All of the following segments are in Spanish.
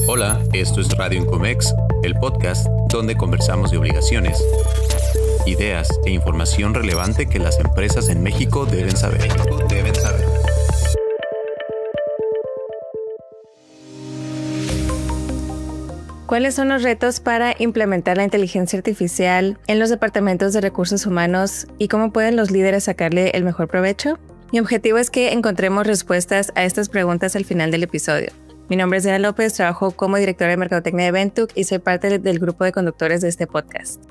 Hola, esto es Radio Incomex, el podcast donde conversamos de obligaciones, ideas e información relevante que las empresas en México deben saber. ¿Cuáles son los retos para implementar la inteligencia artificial en los departamentos de recursos humanos y cómo pueden los líderes sacarle el mejor provecho? Mi objetivo es que encontremos respuestas a estas preguntas al final del episodio. Mi nombre es Diana López, trabajo como directora de Mercadotecnia de Ventuc y soy parte del grupo de conductores de este podcast.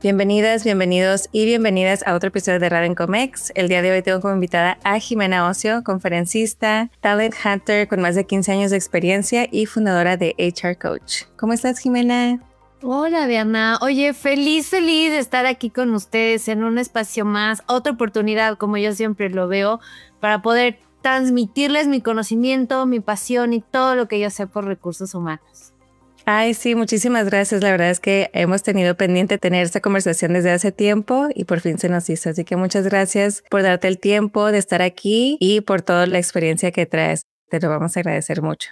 Bienvenidas, bienvenidos y bienvenidas a otro episodio de Radio Incomex. El día de hoy tengo como invitada a Jimena Ocio, conferencista, talent hunter con más de 15 años de experiencia y fundadora de HR Coach. ¿Cómo estás, Jimena? Hola, Diana. Oye, feliz de estar aquí con ustedes en un espacio más, otra oportunidad, como yo siempre lo veo, para poder transmitirles mi conocimiento, mi pasión y todo lo que yo sé por recursos humanos. Ay, sí, muchísimas gracias. La verdad es que hemos tenido pendiente tener esta conversación desde hace tiempo y por fin se nos hizo. Así que muchas gracias por darte el tiempo de estar aquí y por toda la experiencia que traes. Te lo vamos a agradecer mucho.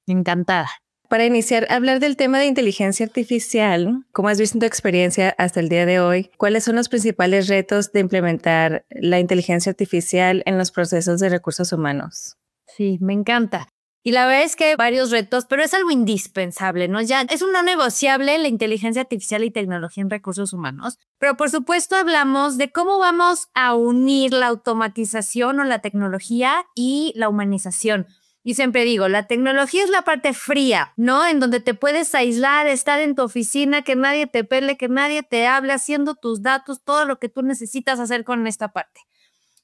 Encantada. Para iniciar a hablar del tema de inteligencia artificial, ¿cómo has visto en tu experiencia hasta el día de hoy? ¿Cuáles son los principales retos de implementar la inteligencia artificial en los procesos de recursos humanos? Sí, me encanta. Y la verdad es que hay varios retos, pero es algo indispensable, ¿no? Ya es un no negociable la inteligencia artificial y tecnología en recursos humanos. Pero por supuesto hablamos de cómo vamos a unir la automatización o la tecnología y la humanización. Y siempre digo, la tecnología es la parte fría, ¿no? En donde te puedes aislar, estar en tu oficina, que nadie te pele, que nadie te hable, haciendo tus datos, todo lo que tú necesitas hacer con esta parte.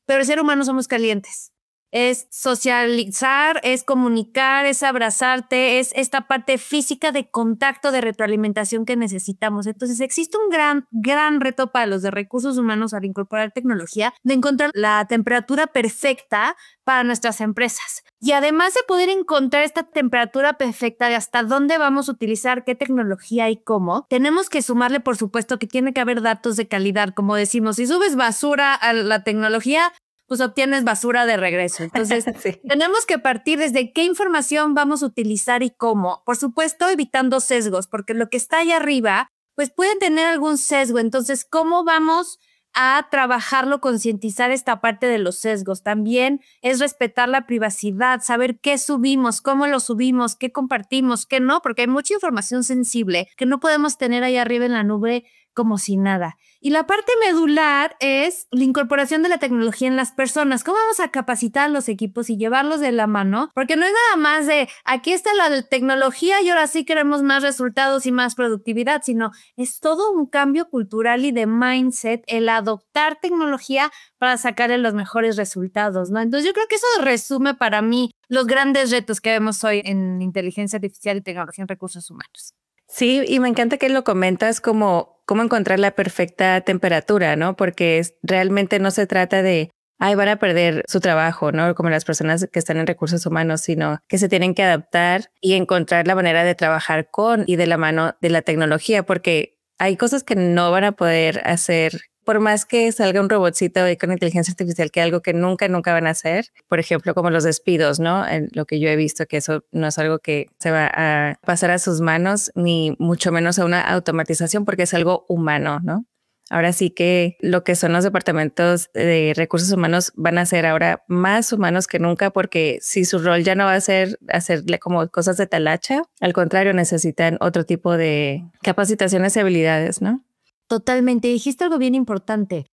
Pero el ser humano somos calientes. Es socializar, es comunicar, es abrazarte, es esta parte física de contacto, de retroalimentación que necesitamos. Entonces existe un gran reto para los de recursos humanos al incorporar tecnología, de encontrar la temperatura perfecta para nuestras empresas. Y además de poder encontrar esta temperatura perfecta de hasta dónde vamos a utilizar, qué tecnología y cómo, tenemos que sumarle, por supuesto, que tiene que haber datos de calidad. Como decimos, si subes basura a la tecnología, pues obtienes basura de regreso. Entonces, sí, tenemos que partir desde qué información vamos a utilizar y cómo. Por supuesto, evitando sesgos, porque lo que está allá arriba, pues puede tener algún sesgo. Entonces, ¿cómo vamos a trabajarlo, concientizar esta parte de los sesgos? También es respetar la privacidad, saber qué subimos, cómo lo subimos, qué compartimos, qué no, porque hay mucha información sensible que no podemos tener ahí arriba en la nube como si nada. Y la parte medular es la incorporación de la tecnología en las personas. ¿Cómo vamos a capacitar a los equipos y llevarlos de la mano? Porque no es nada más de aquí está la tecnología y ahora sí queremos más resultados y más productividad, sino es todo un cambio cultural y de mindset el adoptar tecnología para sacarle los mejores resultados, ¿no? Entonces yo creo que eso resume para mí los grandes retos que vemos hoy en inteligencia artificial y tecnología en recursos humanos. Sí, y me encanta que lo comentas como cómo encontrar la perfecta temperatura, ¿no? Porque realmente no se trata de, van a perder su trabajo, ¿no? Como las personas que están en recursos humanos, sino que se tienen que adaptar y encontrar la manera de trabajar con y de la mano de la tecnología, porque hay cosas que no van a poder hacer. Por más que salga un robotcito con inteligencia artificial, que algo que nunca van a hacer, por ejemplo, como los despidos, ¿no? Lo que yo he visto, que eso no es algo que se va a pasar a sus manos, ni mucho menos a una automatización, porque es algo humano, ¿no? Ahora sí que lo que son los departamentos de recursos humanos van a ser ahora más humanos que nunca, porque si su rol ya no va a ser hacerle como cosas de talacha, al contrario, necesitan otro tipo de capacitaciones y habilidades, ¿no? Totalmente. Dijiste algo bien importante.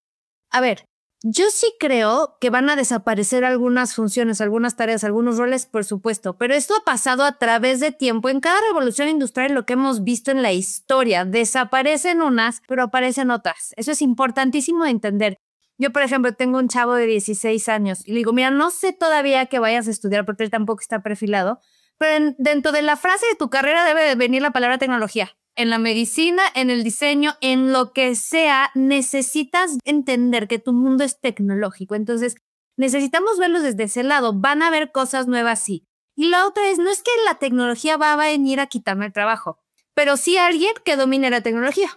A ver, yo sí creo que van a desaparecer algunas funciones, algunas tareas, algunos roles, por supuesto, pero esto ha pasado a través de tiempo. En cada revolución industrial, lo que hemos visto en la historia, desaparecen unas, pero aparecen otras. Eso es importantísimo de entender. Yo, por ejemplo, tengo un chavo de 16 años y le digo, mira, no sé todavía que vayas a estudiar porque él tampoco está perfilado, pero dentro de la frase de tu carrera debe de venir la palabra tecnología. En la medicina, en el diseño, en lo que sea, necesitas entender que tu mundo es tecnológico. Entonces, necesitamos verlos desde ese lado. Van a haber cosas nuevas, sí. Y la otra es, no es que la tecnología va a venir a quitarme el trabajo, pero sí alguien que domine la tecnología.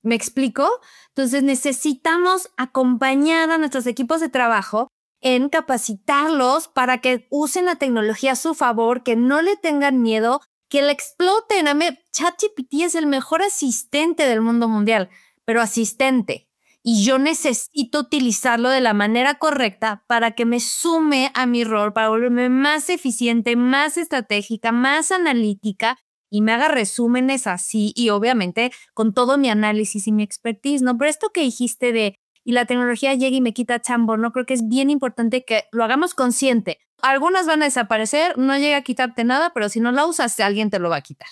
¿Me explico? Entonces, necesitamos acompañar a nuestros equipos de trabajo en capacitarlos para que usen la tecnología a su favor, que no le tengan miedo, que la exploten. ChatGPT es el mejor asistente del mundo mundial, pero asistente. Y yo necesito utilizarlo de la manera correcta para que me sume a mi rol, para volverme más eficiente, más estratégica, más analítica y me haga resúmenes así y obviamente con todo mi análisis y mi expertise, ¿no? Pero esto que dijiste y la tecnología llega y me quita chambo, ¿no? Creo que es bien importante que lo hagamos consciente. Algunas van a desaparecer, no llega a quitarte nada, pero si no la usas, alguien te lo va a quitar.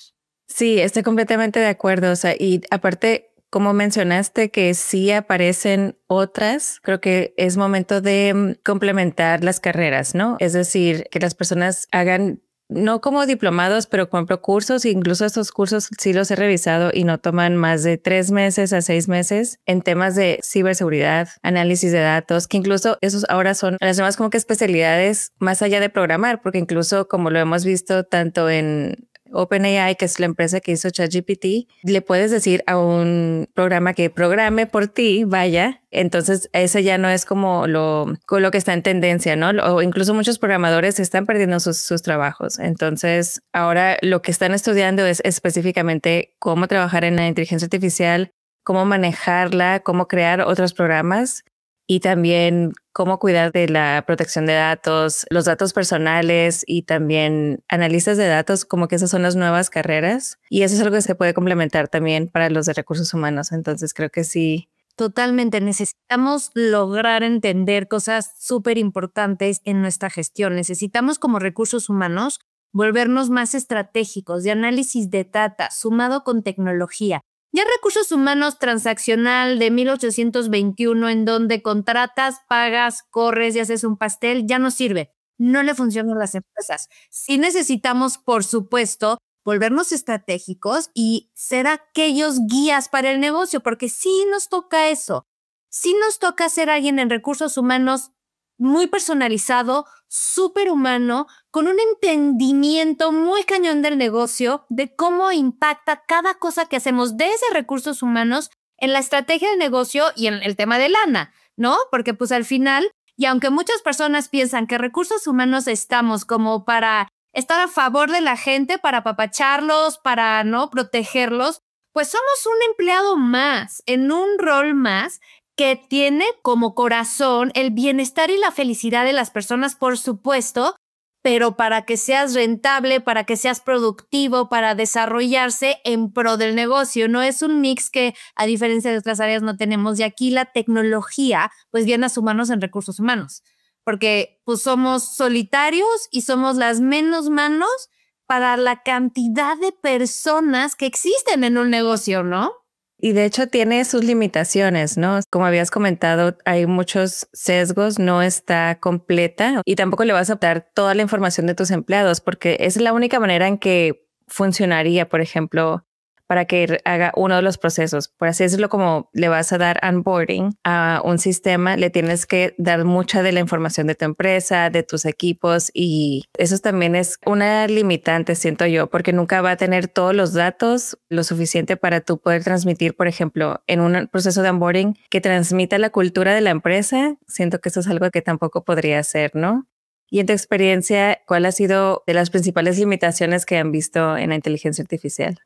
Sí, estoy completamente de acuerdo. O sea, y aparte, como mencionaste que sí aparecen otras, creo que es momento de complementar las carreras, ¿no? Es decir, que las personas hagan no como diplomados, pero como cursos, incluso estos cursos sí los he revisado y no toman más de 3 meses a 6 meses en temas de ciberseguridad, análisis de datos, que incluso esos ahora son las nuevas como que especialidades más allá de programar, porque incluso como lo hemos visto tanto en OpenAI, que es la empresa que hizo ChatGPT, le puedes decir a un programa que programe por ti, vaya, entonces ese ya no es como lo que está en tendencia, ¿no? O incluso muchos programadores están perdiendo sus trabajos. Entonces ahora lo que están estudiando es específicamente cómo trabajar en la inteligencia artificial, cómo manejarla, cómo crear otros programas y también cómo cuidar de la protección de datos, los datos personales y también analistas de datos, como que esas son las nuevas carreras. Y eso es algo que se puede complementar también para los de recursos humanos. Entonces creo que sí. Totalmente. Necesitamos lograr entender cosas súper importantes en nuestra gestión. Necesitamos como recursos humanos volvernos más estratégicos de análisis de data sumado con tecnología. Ya recursos humanos transaccional de 1821 en donde contratas, pagas, corres y haces un pastel, ya no sirve. No le funcionan a las empresas. Sí necesitamos, por supuesto, volvernos estratégicos y ser aquellos guías para el negocio, porque sí nos toca eso. Sí nos toca ser alguien en recursos humanos muy personalizado, súper humano, con un entendimiento muy cañón del negocio, de cómo impacta cada cosa que hacemos desde recursos humanos en la estrategia del negocio y en el tema de lana, ¿no? Porque pues al final, y aunque muchas personas piensan que recursos humanos estamos como para estar a favor de la gente, para apapacharlos, para no protegerlos, pues somos un empleado más, en un rol más, que tiene como corazón el bienestar y la felicidad de las personas, por supuesto, pero para que seas rentable, para que seas productivo, para desarrollarse en pro del negocio. No es un mix que, a diferencia de otras áreas, no tenemos. Y aquí la tecnología, pues viene a sumarnos en recursos humanos, porque pues somos solitarios y somos las menos manos para la cantidad de personas que existen en un negocio, ¿no? Y de hecho tiene sus limitaciones, ¿no? Como habías comentado, hay muchos sesgos, no está completa y tampoco le vas a dar toda la información de tus empleados porque es la única manera en que funcionaría, por ejemplo, para que haga uno de los procesos. Por así decirlo, como le vas a dar onboarding a un sistema, le tienes que dar mucha de la información de tu empresa, de tus equipos y eso también es una limitante, siento yo, porque nunca va a tener todos los datos lo suficiente para tú poder transmitir, por ejemplo, en un proceso de onboarding que transmita la cultura de la empresa. Siento que eso es algo que tampoco podría hacer, ¿no? Y en tu experiencia, ¿cuál ha sido de las principales limitaciones que han visto en la inteligencia artificial?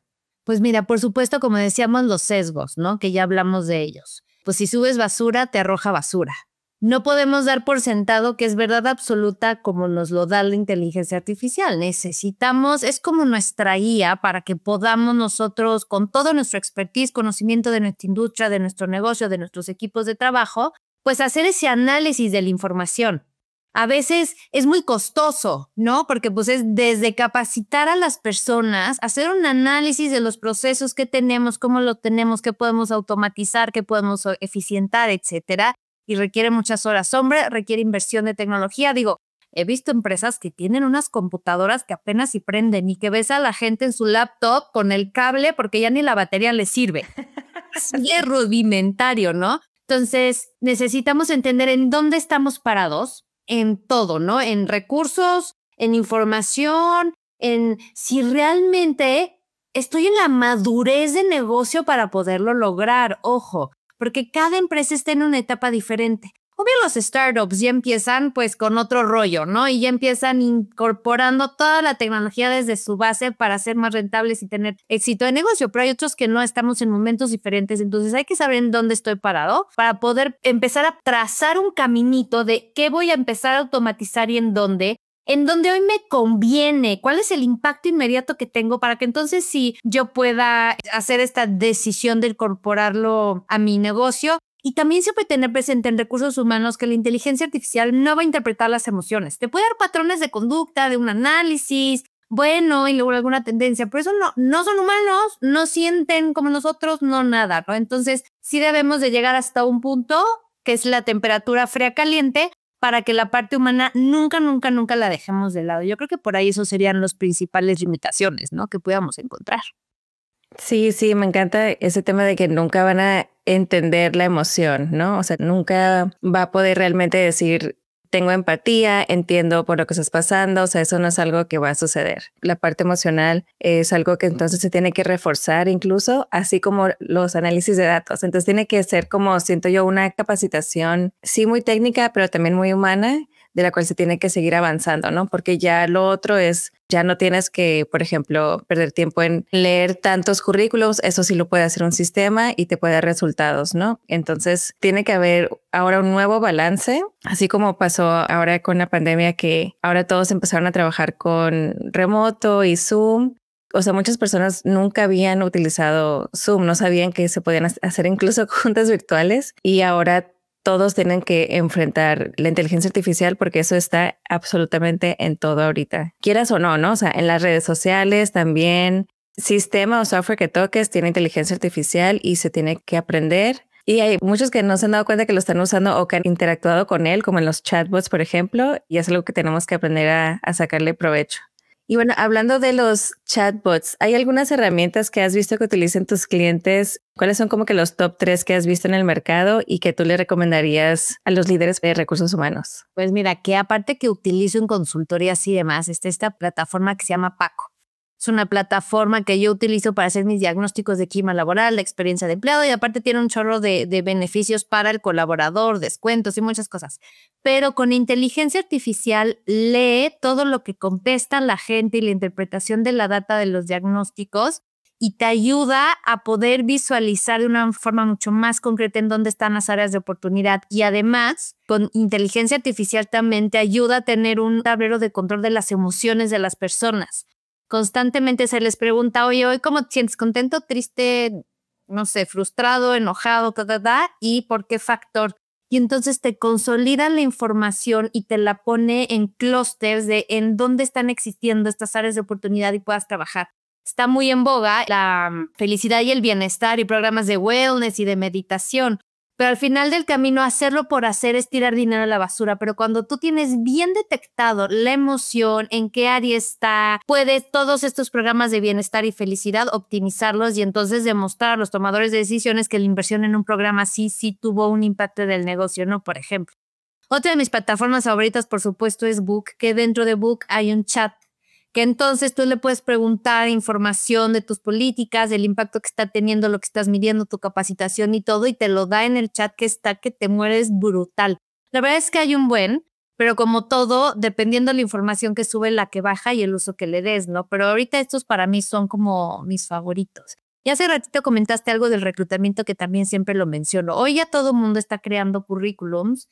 Pues mira, por supuesto, como decíamos, los sesgos, ¿no? Que ya hablamos de ellos. Pues si subes basura, te arroja basura. No podemos dar por sentado que es verdad absoluta como nos lo da la inteligencia artificial. Necesitamos, es como nuestra guía para que podamos nosotros, con todo nuestro expertise, conocimiento de nuestra industria, de nuestro negocio, de nuestros equipos de trabajo, pues hacer ese análisis de la información. A veces es muy costoso, ¿no? Porque pues es desde capacitar a las personas, hacer un análisis de los procesos que tenemos, cómo lo tenemos, qué podemos automatizar, qué podemos eficientar, etcétera. Y requiere muchas horas. Hombre, requiere inversión de tecnología. Digo, he visto empresas que tienen unas computadoras que apenas si prenden y que ves a la gente en su laptop con el cable porque ya ni la batería le sirve. Así es rudimentario, ¿no? Entonces, necesitamos entender en dónde estamos parados, en todo, ¿no? En recursos, en información, en si realmente estoy en la madurez de negocio para poderlo lograr. Ojo, porque cada empresa está en una etapa diferente. Obvio, los startups ya empiezan pues con otro rollo, ¿no? Y ya empiezan incorporando toda la tecnología desde su base para ser más rentables y tener éxito de negocio, pero hay otros que no, estamos en momentos diferentes, entonces hay que saber en dónde estoy parado para poder empezar a trazar un caminito de qué voy a empezar a automatizar y en dónde hoy me conviene, cuál es el impacto inmediato que tengo para que entonces sí yo pueda hacer esta decisión de incorporarlo a mi negocio. Y también siempre tener presente en recursos humanos que la inteligencia artificial no va a interpretar las emociones. Te puede dar patrones de conducta, de un análisis, bueno, y luego alguna tendencia, pero eso no son humanos, no sienten como nosotros, no nada, ¿no? Entonces sí debemos de llegar hasta un punto que es la temperatura fría-caliente para que la parte humana nunca la dejemos de lado. Yo creo que por ahí esos serían las principales limitaciones, ¿no? Que podamos encontrar. Sí, me encanta ese tema de que nunca van a entender la emoción, ¿no? O sea, nunca va a poder realmente decir, tengo empatía, entiendo por lo que estás pasando, o sea, eso no es algo que va a suceder. La parte emocional es algo que entonces se tiene que reforzar incluso, así como los análisis de datos. Entonces tiene que ser como, siento yo, una capacitación, sí muy técnica, pero también muy humana, de la cual se tiene que seguir avanzando, ¿no? Porque ya lo otro es, ya no tienes que, por ejemplo, perder tiempo en leer tantos currículos, eso sí lo puede hacer un sistema y te puede dar resultados, ¿no? Entonces tiene que haber ahora un nuevo balance, así como pasó ahora con la pandemia, que ahora todos empezaron a trabajar con remoto y Zoom. O sea, muchas personas nunca habían utilizado Zoom, no sabían que se podían hacer incluso juntas virtuales y ahora todos tienen que enfrentar la inteligencia artificial porque eso está absolutamente en todo ahorita. Quieras o no, ¿no? O sea, en las redes sociales también, sistema o software que toques tiene inteligencia artificial y se tiene que aprender. Y hay muchos que no se han dado cuenta que lo están usando o que han interactuado con él, como en los chatbots, por ejemplo, y es algo que tenemos que aprender a sacarle provecho. Y bueno, hablando de los chatbots, ¿hay algunas herramientas que has visto que utilicen tus clientes? ¿Cuáles son como que los top 3 que has visto en el mercado y que tú le recomendarías a los líderes de recursos humanos? Pues mira, que aparte que utilizo en consultorías y demás, está esta plataforma que se llama Paco. Es una plataforma que yo utilizo para hacer mis diagnósticos de clima laboral, la experiencia de empleado y aparte tiene un chorro de beneficios para el colaborador, descuentos y muchas cosas. Pero con inteligencia artificial lee todo lo que contesta la gente y la interpretación de la data de los diagnósticos y te ayuda a poder visualizar de una forma mucho más concreta en dónde están las áreas de oportunidad. Y además, con inteligencia artificial también te ayuda a tener un tablero de control de las emociones de las personas. Constantemente se les pregunta, oye, ¿hoy cómo te sientes? ¿Contento, triste, no sé, frustrado, enojado, y por qué factor? Y entonces te consolidan la información y te la pone en clústeres de en dónde están existiendo estas áreas de oportunidad y puedas trabajar. Está muy en boga la felicidad y el bienestar y programas de wellness y de meditación. Pero al final del camino, hacerlo por hacer es tirar dinero a la basura. Pero cuando tú tienes bien detectado la emoción, en qué área está, puedes todos estos programas de bienestar y felicidad optimizarlos y entonces demostrar a los tomadores de decisiones que la inversión en un programa sí tuvo un impacto del negocio, ¿no? Por ejemplo. Otra de mis plataformas favoritas, por supuesto, es Book, que dentro de Book hay un chat que entonces tú le puedes preguntar información de tus políticas, del impacto que está teniendo, lo que estás midiendo, tu capacitación y todo, y te lo da en el chat que te mueres brutal. La verdad es que hay un buen, pero como todo, dependiendo de la información que sube, la que baja y el uso que le des, ¿no? Pero ahorita estos para mí son como mis favoritos. Y hace ratito comentaste algo del reclutamiento que también siempre lo menciono. Hoy ya todo el mundo está creando currículums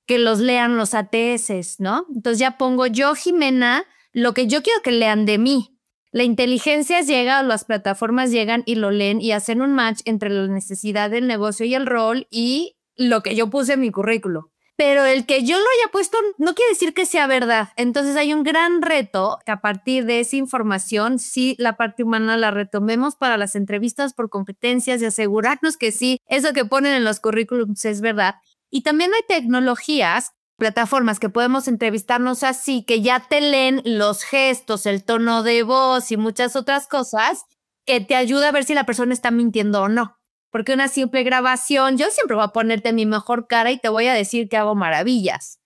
que los lean los ATS, ¿no? Entonces ya pongo yo, Jimena, lo que yo quiero que lean de mí. La inteligencia llega, las plataformas llegan y lo leen y hacen un match entre la necesidad del negocio y el rol y lo que yo puse en mi currículo. Pero el que yo lo haya puesto no quiere decir que sea verdad. Entonces hay un gran reto que a partir de esa información, sí, la parte humana la retomemos para las entrevistas por competencias y asegurarnos que sí, eso que ponen en los currículums es verdad. Y también hay tecnologías, plataformas que podemos entrevistarnos así, que ya te leen los gestos, el tono de voz y muchas otras cosas, que te ayuda a ver si la persona está mintiendo o no. Porque una simple grabación, yo siempre voy a ponerte mi mejor cara y te voy a decir que hago maravillas.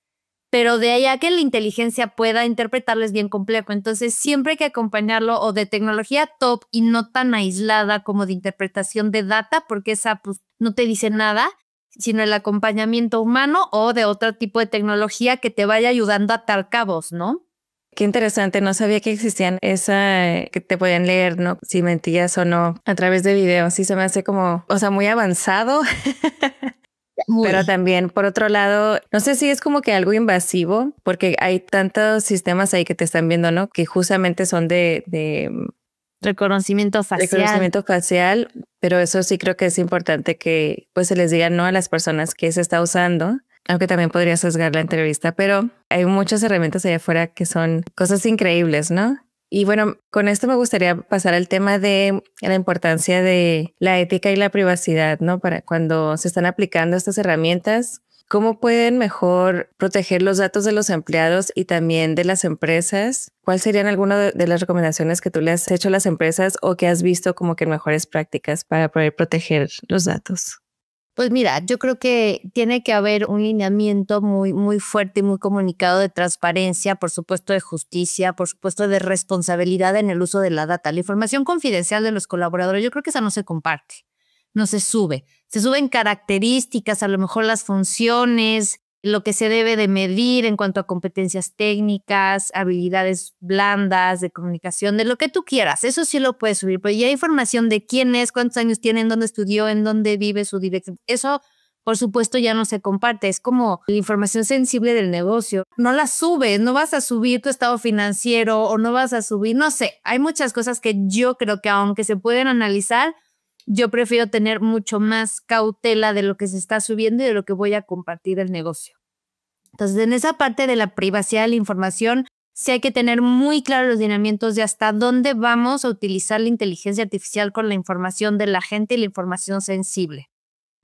Pero de allá que la inteligencia pueda interpretarlo es bien complejo. Entonces siempre hay que acompañarlo o de tecnología top y no tan aislada como de interpretación de data, porque esa pues no te dice nada, sino el acompañamiento humano o de otro tipo de tecnología que te vaya ayudando a atar cabos, ¿no? Qué interesante, no sabía que existían que te podían leer, ¿no? Si mentías o no a través de videos. Sí se me hace como, o sea, muy avanzado. Pero también, por otro lado, no sé si es como que algo invasivo, porque hay tantos sistemas ahí que te están viendo, ¿no? Que justamente son de reconocimiento facial. Reconocimiento facial, pero eso sí creo que es importante que pues se les diga no a las personas que se está usando, aunque también podría sesgar la entrevista, pero hay muchas herramientas allá afuera que son cosas increíbles, ¿no? Y bueno, con esto me gustaría pasar al tema de la importancia de la ética y la privacidad, ¿no? Para cuando se están aplicando estas herramientas, ¿cómo pueden mejor proteger los datos de los empleados y también de las empresas? ¿Cuáles serían algunas de las recomendaciones que tú le has hecho a las empresas o que has visto como que mejores prácticas para poder proteger los datos? Pues mira, yo creo que tiene que haber un lineamiento muy, muy fuerte y muy comunicado de transparencia, por supuesto de justicia, por supuesto de responsabilidad en el uso de la data. La información confidencial de los colaboradores, yo creo que esa no se comparte, no se sube. Se suben características, a lo mejor las funciones, lo que se debe de medir en cuanto a competencias técnicas, habilidades blandas, de comunicación, de lo que tú quieras. Eso sí lo puedes subir, pero ya hay información de quién es, cuántos años tiene, en dónde estudió, en dónde vive, su dirección. Eso, por supuesto, ya no se comparte. Es como la información sensible del negocio. No la subes, no vas a subir tu estado financiero o no vas a subir, no sé. Hay muchas cosas que yo creo que aunque se pueden analizar, yo prefiero tener mucho más cautela de lo que se está subiendo y de lo que voy a compartir del negocio. Entonces, en esa parte de la privacidad de la información, sí hay que tener muy claros los lineamientos de hasta dónde vamos a utilizar la inteligencia artificial con la información de la gente y la información sensible.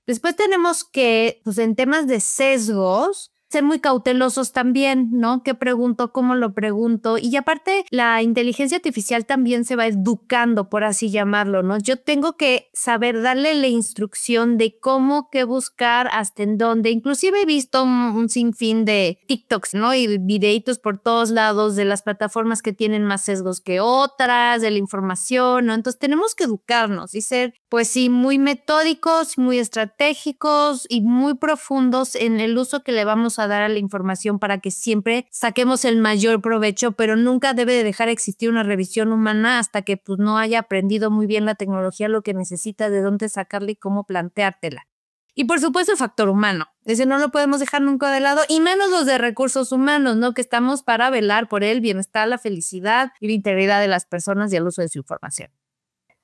Después tenemos que, pues en temas de sesgos, ser muy cautelosos también, ¿no? ¿Qué pregunto? ¿Cómo lo pregunto? Y aparte, la inteligencia artificial también se va educando, por así llamarlo, ¿no? Yo tengo que saber darle la instrucción de cómo, qué buscar, hasta en dónde. Inclusive he visto un sinfín de TikToks, ¿no? Y videitos por todos lados de las plataformas que tienen más sesgos que otras, de la información, ¿no? Entonces tenemos que educarnos y ser, pues sí, muy metódicos, muy estratégicos y muy profundos en el uso que le vamos a dar a la información para que siempre saquemos el mayor provecho, pero nunca debe de dejar de existir una revisión humana hasta que pues no haya aprendido muy bien la tecnología, lo que necesita, de dónde sacarla y cómo planteártela. Y por supuesto el factor humano, ese no lo podemos dejar nunca de lado, y menos los de recursos humanos, ¿no? Que estamos para velar por el bienestar, la felicidad y la integridad de las personas y el uso de su información.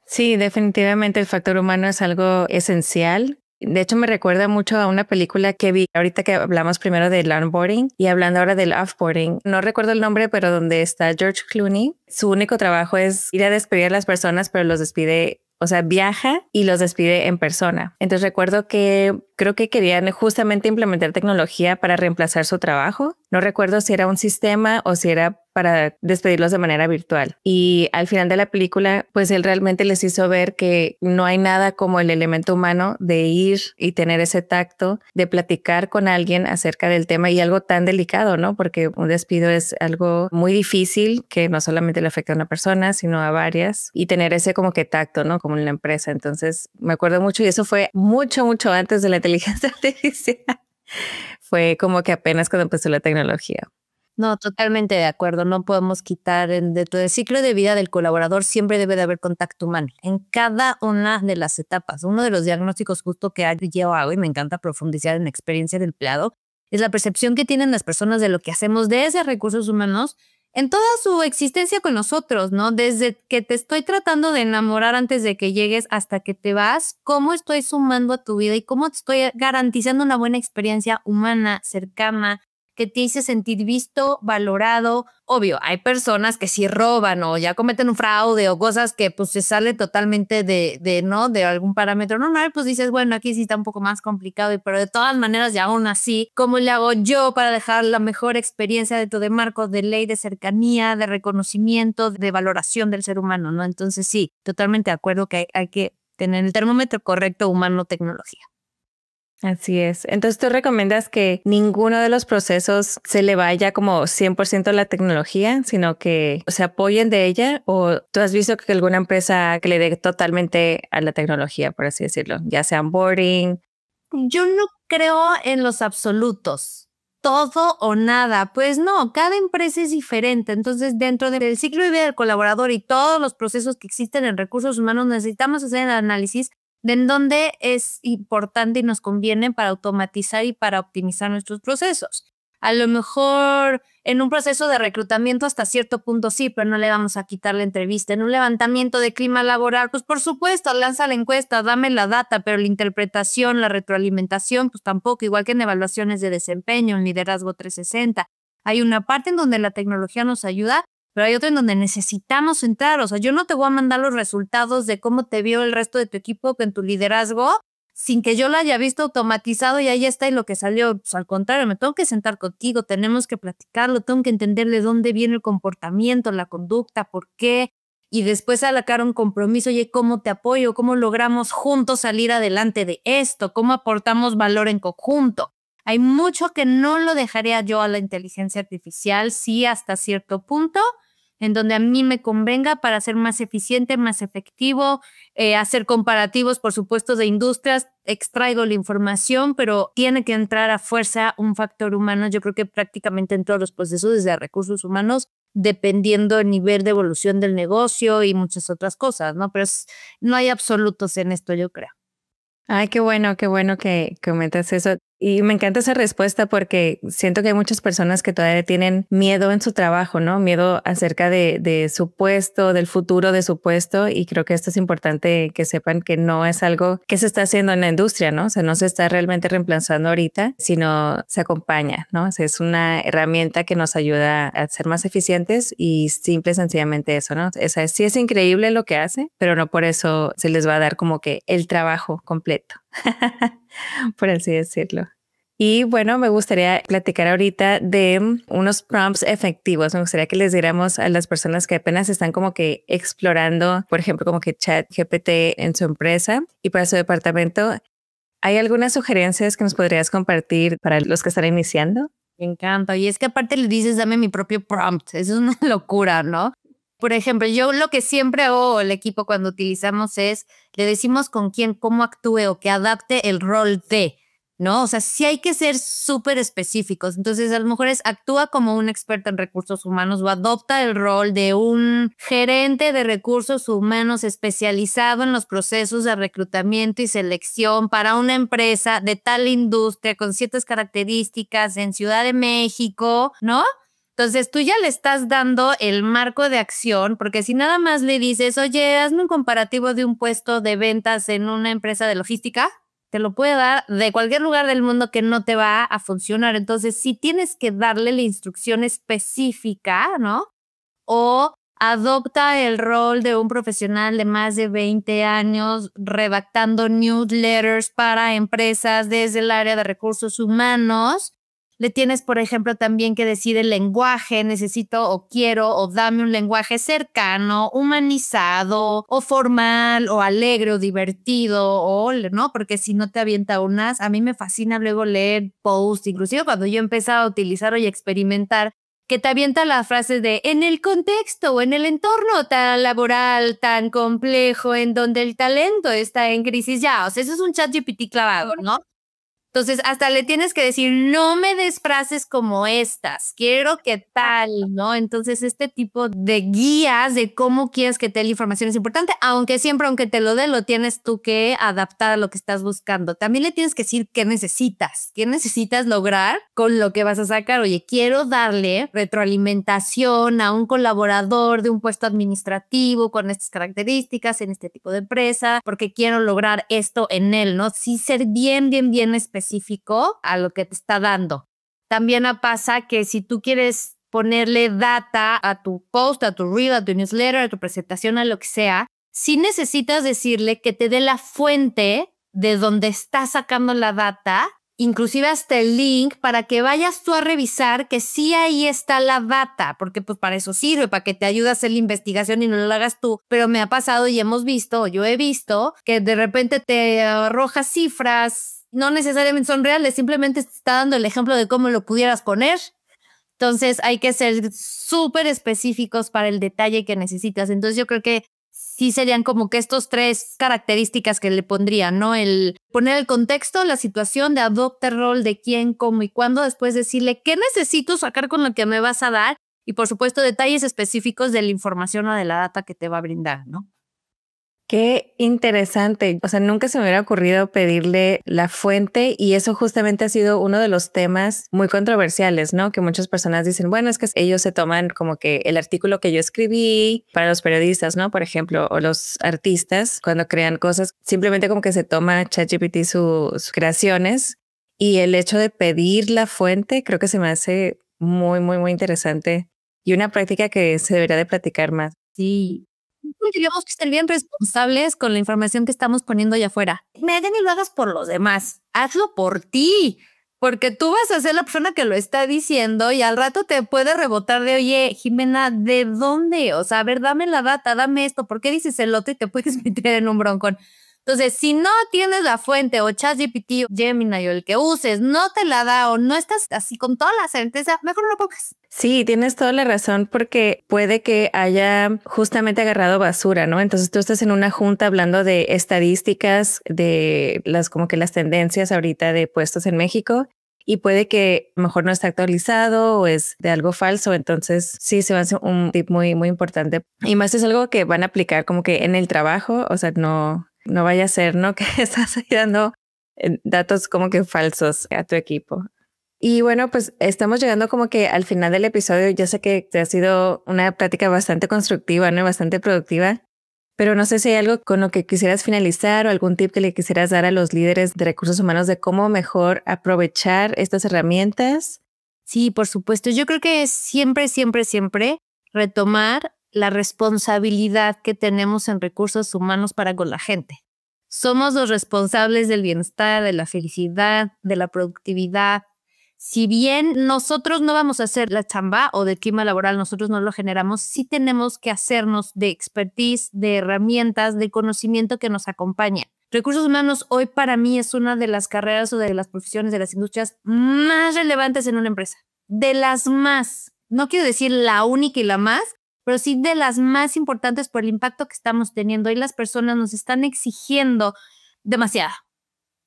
Sí, definitivamente el factor humano es algo esencial. De hecho, me recuerda mucho a una película que vi ahorita que hablamos primero del onboarding y hablando ahora del offboarding. No recuerdo el nombre, pero donde está George Clooney. Su único trabajo es ir a despedir a las personas, pero los despide, o sea, viaja y los despide en persona. Entonces recuerdo que creo que querían justamente implementar tecnología para reemplazar su trabajo. No recuerdo si era un sistema o si era para despedirlos de manera virtual. Y al final de la película, pues él realmente les hizo ver que no hay nada como el elemento humano de ir y tener ese tacto, de platicar con alguien acerca del tema y algo tan delicado, ¿no? Porque un despido es algo muy difícil que no solamente le afecta a una persona, sino a varias, y tener ese como que tacto, ¿no? Como en la empresa. Entonces me acuerdo mucho y eso fue mucho antes de la inteligencia artificial. Fue como que apenas cuando empezó la tecnología. No, totalmente de acuerdo. No podemos quitar dentro del ciclo de vida del colaborador, siempre debe de haber contacto humano en cada una de las etapas. Uno de los diagnósticos justo que yo hago y me encanta profundizar en la experiencia del empleado es la percepción que tienen las personas de lo que hacemos desde recursos humanos en toda su existencia con nosotros, ¿no? Desde que te estoy tratando de enamorar antes de que llegues hasta que te vas, cómo estoy sumando a tu vida y cómo te estoy garantizando una buena experiencia humana, cercana, que te hice sentir visto, valorado. Obvio, hay personas que sí roban o ya cometen un fraude o cosas que pues se sale totalmente ¿no? De algún parámetro normal, pues dices, bueno, aquí sí está un poco más complicado, pero de todas maneras, y aún así, ¿cómo le hago yo para dejar la mejor experiencia dentro de marcos de ley, de cercanía, de reconocimiento, de valoración del ser humano, ¿no? Entonces sí, totalmente de acuerdo que hay que tener el termómetro correcto humano-tecnología. Así es. Entonces, ¿tú recomiendas que ninguno de los procesos se le vaya como 100% a la tecnología, sino que se apoyen de ella? ¿O tú has visto que alguna empresa que le dé totalmente a la tecnología, por así decirlo, ya sea onboarding? Yo no creo en los absolutos. Todo o nada. Pues no, cada empresa es diferente. Entonces, dentro del ciclo de vida del colaborador y todos los procesos que existen en recursos humanos, necesitamos hacer el análisis de en dónde es importante y nos conviene para automatizar y para optimizar nuestros procesos. A lo mejor en un proceso de reclutamiento hasta cierto punto sí, pero no le vamos a quitar la entrevista. En un levantamiento de clima laboral, pues por supuesto, lanza la encuesta, dame la data, pero la interpretación, la retroalimentación, pues tampoco, igual que en evaluaciones de desempeño, en liderazgo 360. Hay una parte en donde la tecnología nos ayuda, pero hay otra en donde necesitamos entrar. O sea, yo no te voy a mandar los resultados de cómo te vio el resto de tu equipo en tu liderazgo sin que yo lo haya visto automatizado y ahí está y lo que salió. Pues al contrario, me tengo que sentar contigo, tenemos que platicarlo, tengo que entender de dónde viene el comportamiento, la conducta, por qué, y después sacar un compromiso. Oye, ¿cómo te apoyo? ¿Cómo logramos juntos salir adelante de esto? ¿Cómo aportamos valor en conjunto? Hay mucho que no lo dejaría yo a la inteligencia artificial, sí, hasta cierto punto, en donde a mí me convenga para ser más eficiente, más efectivo, hacer comparativos, por supuesto, de industrias, extraigo la información, pero tiene que entrar a fuerza un factor humano. Yo creo que prácticamente en todos los procesos, desde recursos humanos, dependiendo del nivel de evolución del negocio y muchas otras cosas, ¿no? Pero no hay absolutos en esto, yo creo. Ay, qué bueno que comentas eso. Y me encanta esa respuesta porque siento que hay muchas personas que todavía tienen miedo en su trabajo, ¿no? Miedo acerca de su puesto, del futuro de su puesto. Y creo que esto es importante que sepan que no es algo que se está haciendo en la industria, ¿no? O sea, no se está realmente reemplazando ahorita, sino se acompaña, ¿no? O sea, es una herramienta que nos ayuda a ser más eficientes y simple y sencillamente eso, ¿no? O sea, sí es increíble lo que hace, pero no por eso se les va a dar como que el trabajo completo. Por así decirlo. Y bueno, me gustaría platicar ahorita de unos prompts efectivos. Me gustaría que les diéramos a las personas que apenas están como que explorando, por ejemplo, como que ChatGPT en su empresa y para su departamento. ¿Hay algunas sugerencias que nos podrías compartir para los que están iniciando? Me encanta. Y es que aparte le dices, dame mi propio prompt. Eso es una locura, ¿no? Por ejemplo, yo lo que siempre hago el equipo cuando utilizamos es, le decimos con quién, cómo actúe o que adapte el rol de, ¿no? O sea, sí hay que ser súper específicos. Entonces, a lo mejor actúa como un experto en recursos humanos o adopta el rol de un gerente de recursos humanos especializado en los procesos de reclutamiento y selección para una empresa de tal industria con ciertas características en Ciudad de México, ¿no? Entonces, tú ya le estás dando el marco de acción, porque si nada más le dices, oye, hazme un comparativo de un puesto de ventas en una empresa de logística, te lo puede dar de cualquier lugar del mundo que no te va a funcionar. Entonces, sí tienes que darle la instrucción específica, ¿no? O adopta el rol de un profesional de más de 20 años redactando newsletters para empresas desde el área de recursos humanos. Le tienes, por ejemplo, también que decir el lenguaje, necesito o quiero o dame un lenguaje cercano, humanizado o formal o alegre o divertido o, ¿no? Porque si no te avienta unas, a mí me fascina luego leer posts, inclusive cuando yo empezaba a utilizar y experimentar, que te avienta las frases de en el contexto o en el entorno tan laboral, tan complejo, en donde el talento está en crisis ya. O sea, eso es un ChatGPT clavado, ¿no? Entonces, hasta le tienes que decir, no me des frases como estas, quiero que tal, ¿no? Entonces, este tipo de guías de cómo quieres que te dé la información es importante, aunque siempre, aunque te lo dé, lo tienes tú que adaptar a lo que estás buscando. También le tienes que decir qué necesitas lograr con lo que vas a sacar. Oye, quiero darle retroalimentación a un colaborador de un puesto administrativo con estas características en este tipo de empresa, porque quiero lograr esto en él, ¿no? Sí ser bien específico a lo que te está dando. También pasa que si tú quieres ponerle data a tu post, a tu reel, a tu newsletter, a tu presentación, a lo que sea, sí necesitas decirle que te dé la fuente de donde está sacando la data, inclusive hasta el link para que vayas tú a revisar que sí ahí está la data, porque pues para eso sirve, para que te ayude a hacer la investigación y no lo hagas tú. Pero me ha pasado y hemos visto, yo he visto, que de repente te arroja cifras, no necesariamente son reales, simplemente te está dando el ejemplo de cómo lo pudieras poner. Entonces hay que ser súper específicos para el detalle que necesitas. Entonces yo creo que sí serían como que estos 3 características que le pondría, ¿no? El poner el contexto, la situación de adopter rol, de quién, cómo y cuándo, después decirle qué necesito sacar con lo que me vas a dar y por supuesto detalles específicos de la información o de la data que te va a brindar, ¿no? Qué interesante. O sea, nunca se me hubiera ocurrido pedirle la fuente y eso justamente ha sido uno de los temas muy controversiales, ¿no? Que muchas personas dicen, bueno, es que ellos se toman como que el artículo que yo escribí para los periodistas, ¿no? Por ejemplo, o los artistas cuando crean cosas, simplemente como que se toma ChatGPT sus creaciones y el hecho de pedir la fuente creo que se me hace muy, muy, muy interesante y una práctica que se debería de practicar más. Sí. Tendríamos que estar bien responsables con la información que estamos poniendo allá afuera. Megan, y lo hagas por los demás. Hazlo por ti. Porque tú vas a ser la persona que lo está diciendo y al rato te puede rebotar de, oye, Jimena, ¿de dónde? O sea, a ver, dame la data, dame esto. ¿Por qué dices el otro y te puedes meter en un broncón? Entonces, si no tienes la fuente o ChatGPT o Gemini o el que uses, no te la da o no estás así con toda la certeza, mejor no lo pongas. Sí, tienes toda la razón porque puede que haya justamente agarrado basura, ¿no? Entonces tú estás en una junta hablando de estadísticas de como que las tendencias ahorita de puestos en México y puede que mejor no está actualizado o es de algo falso. Entonces sí, se va a hacer un tip muy, muy importante. Y más es algo que van a aplicar como que en el trabajo, o sea, no vaya a ser, ¿no? Que estás ahí dando datos como que falsos a tu equipo. Y bueno, pues estamos llegando como que al final del episodio. Yo sé que te ha sido una plática bastante constructiva, ¿no? Bastante productiva, pero no sé si hay algo con lo que quisieras finalizar o algún tip que le quisieras dar a los líderes de recursos humanos de cómo mejor aprovechar estas herramientas. Sí, por supuesto. Yo creo que es siempre retomar la responsabilidad que tenemos en recursos humanos para con la gente. Somos los responsables del bienestar, de la felicidad, de la productividad. Si bien nosotros no vamos a hacer la chamba o del clima laboral, nosotros no lo generamos, sí tenemos que hacernos de expertise, de herramientas, de conocimiento que nos acompaña. Recursos humanos hoy para mí es una de las carreras o de las profesiones, de las industrias más relevantes en una empresa. De las más, no quiero decir la única y la más, pero sí de las más importantes por el impacto que estamos teniendo. Y las personas nos están exigiendo demasiado.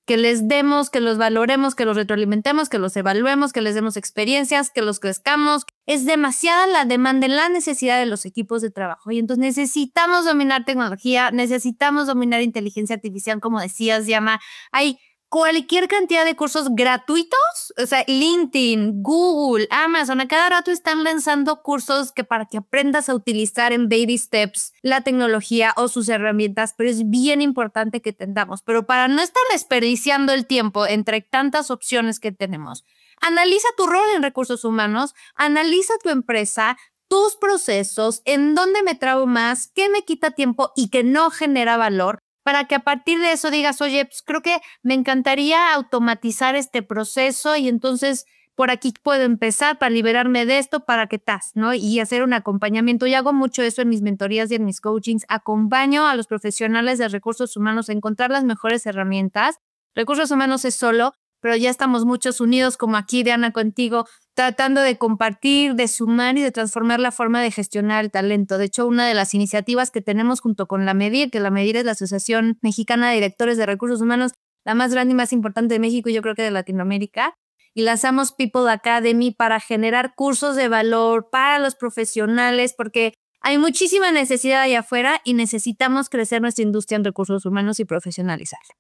Que les demos, que los valoremos, que los retroalimentemos, que los evaluemos, que les demos experiencias, que los crezcamos. Es demasiada la demanda, la necesidad de los equipos de trabajo. Y entonces necesitamos dominar tecnología, necesitamos dominar inteligencia artificial, como decías, Yama. Hay cualquier cantidad de cursos gratuitos, o sea, LinkedIn, Google, Amazon, a cada rato están lanzando cursos que para que aprendas a utilizar en baby steps la tecnología o sus herramientas, pero es bien importante que tengamos. Pero para no estar desperdiciando el tiempo entre tantas opciones que tenemos, analiza tu rol en recursos humanos, analiza tu empresa, tus procesos, en dónde me trabo más, qué me quita tiempo y que no genera valor, para que a partir de eso digas, oye, pues creo que me encantaría automatizar este proceso y entonces por aquí puedo empezar para liberarme de esto, para que estás, ¿no? Y hacer un acompañamiento. Y hago mucho eso en mis mentorías y en mis coachings. Acompaño a los profesionales de recursos humanos a encontrar las mejores herramientas. Recursos humanos es solo, pero ya estamos muchos unidos, como aquí, Diana, contigo, tratando de compartir, de sumar y de transformar la forma de gestionar el talento. De hecho, una de las iniciativas que tenemos junto con la MEDIR, que la MEDIR es la Asociación Mexicana de Directores de Recursos Humanos, la más grande y más importante de México y yo creo que de Latinoamérica, y lanzamos People Academy para generar cursos de valor para los profesionales, porque hay muchísima necesidad allá afuera y necesitamos crecer nuestra industria en recursos humanos y profesionalizarla.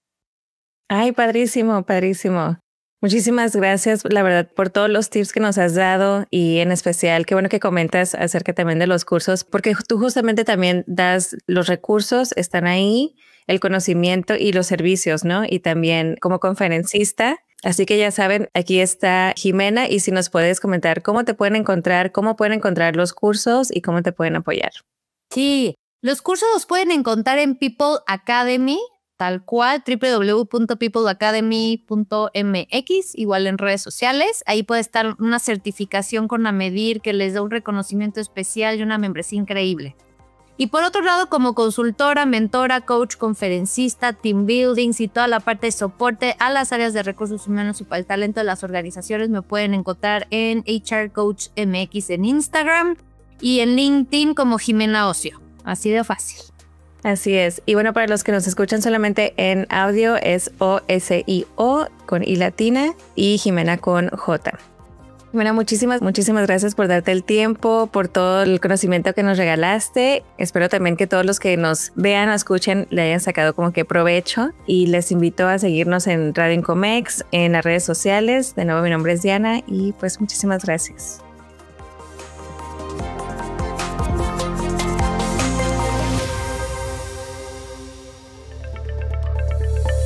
Ay, padrísimo, padrísimo. Muchísimas gracias, la verdad, por todos los tips que nos has dado y en especial, qué bueno que comentas acerca también de los cursos, porque tú justamente también das los recursos, están ahí, el conocimiento y los servicios, ¿no? Y también como conferencista. Así que ya saben, aquí está Jimena y si nos puedes comentar cómo te pueden encontrar, cómo pueden encontrar los cursos y cómo te pueden apoyar. Sí, los cursos los pueden encontrar en People Academy, tal cual, www.peopleacademy.mx, igual en redes sociales. Ahí puede estar una certificación con la MEDIR que les da un reconocimiento especial y una membresía increíble. Y por otro lado, como consultora, mentora, coach, conferencista, team buildings y toda la parte de soporte a las áreas de recursos humanos y para el talento de las organizaciones, me pueden encontrar en HR Coach MX en Instagram y en LinkedIn como Jimena Ocio. Así de fácil. Así es. Y bueno, para los que nos escuchan solamente en audio es OSIO con I latina y Jimena con J. Jimena, muchísimas gracias por darte el tiempo, por todo el conocimiento que nos regalaste. Espero también que todos los que nos vean o escuchen le hayan sacado como que provecho, y les invito a seguirnos en Radio Incomex, en las redes sociales. De nuevo, mi nombre es Diana y pues muchísimas gracias.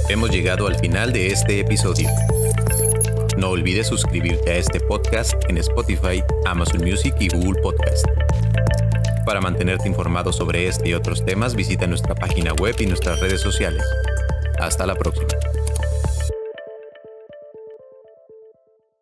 Hemos llegado al final de este episodio. No olvides suscribirte a este podcast en Spotify, Amazon Music y Google Podcast. Para mantenerte informado sobre este y otros temas, visita nuestra página web y nuestras redes sociales. Hasta la próxima.